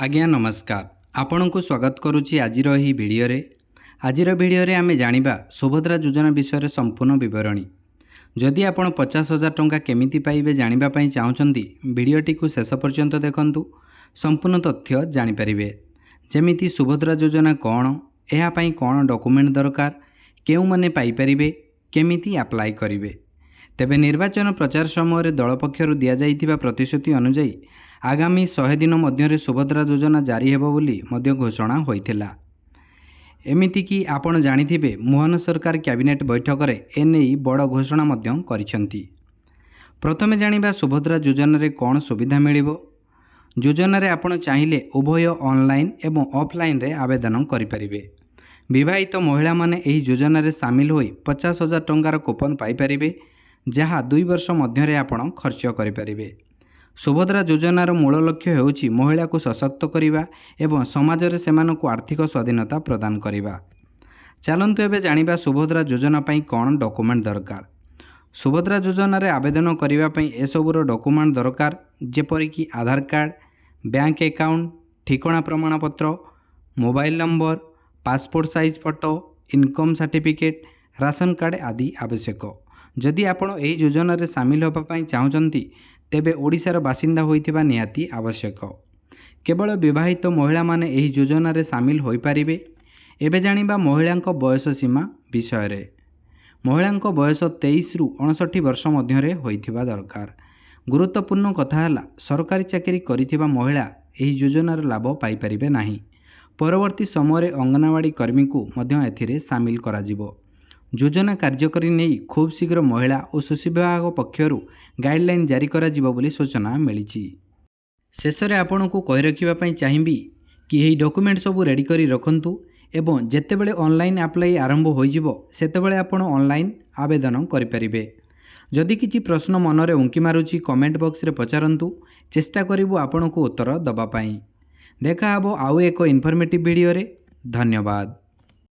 आज्ञा नमस्कार आपण को स्वागत करुच्ची आजिर ही भिडियो आजिर भिडियो आमे जानिबा सुभद्रा योजना विषय संपूर्ण विवरणी जदि आपण 50,000 टंका केमिति पाइबे जानिबा पई चाहुचंती भिडियोटी को शेष पर्यंत देखंतु संपूर्ण तथ्य जानि परिबे। जेमिति सुभद्रा योजना कौन एहा पई कौन डॉक्यूमेंट दरकार केउ माने पाई परिबे केमिति अप्लाई करिवे। तेबे निर्वाचन प्रचार समय दल पक्षरु दिया जाइथिबा प्रतिश्रुति अनुसार आगामी 100 दिन मध्य सुभद्रा योजना जारी हेबो बोली मध्य घोषणा होइथिला। एमिति कि आपण जानिथिबे मोहन सरकार कैबिनेट बैठक रे एने बड़ घोषणा मध्य करिसेंती। प्रथमे जानिबा सुभद्रा योजना रे कौन सुविधा मिलिबो। योजना रे आपण चाहिले उभय ऑनलाइन एवं ऑफलाइन रे आवेदन करि परिबे। विवाहित महिला माने एही योजना रे शामिल होई 50,000 टंकार कूपन पाई परिबे जहाँ 2 वर्ष मध्य रे आपण खर्च करि परिबे। सुभद्रा योजनार मूल लक्ष्य हेउछि महिला को सशक्त करिबा एवं समाज रे सेमानकु आर्थिक स्वाधीनता प्रदान करिबा। चलंतु एबे जानिबा सुभद्रा योजना पई कोन डॉक्यूमेंट दरकार। सुभद्रा योजना रे आवेदन करिबा पई एसबुर डॉक्यूमेंट दरकार जेपरि कि आधार कार्ड, बैंक अकाउंट, ठिकाना प्रमाणपत्र, mobile number, passport size photo, income certificate, ration card आदि आवश्यक। जदि आपण एही योजना रे शामिल होबा पई चाहुचंती तेबे ओडिशार बासिंदा होइथिबा निहाती आवश्यक। केवल विवाहित महिला माने एही योजना रे शामिल होई पारिबे। एबे जानिबा महिलांको बयस सीमा विषय रे। महिलांको बयस 23 रु 59 वर्ष मध्य रे होइथिबा दरकार। गुरुत्वपूर्ण कथा हला सरकारी चाकरी करिथिबा महिला एही योजना रे लाभ पाई पारिबे नाही। परवर्ती समय रे अंगनवाड़ी कर्मी को मध्य एथिरे शामिल करा जिवो। योजना कार्यकरी नहीं खूब शीघ्र महिला और शिशु विभाग पक्षरु गाइडलाइन जारी करा जिवो बोली सूचना मिली। शेष में आपण को कहि रखिबा पई चाहिबी कि एही डॉक्यूमेंट सब रेडी करी रखंतु एवं जेतेबेले ऑनलाइन अप्लाई आरंभ होई जिवो सेतेबेले आपण ऑनलाइन आवेदन करि परिबे। जदि किछि प्रश्न मनरे उंकी मारुछि कमेंट बॉक्स रे पचारंतु चेष्टा करिवु आपण को उत्तर दबा पई। देखा हबो आउ एक इन्फॉर्मेटिव वीडियो रे। धन्यवाद।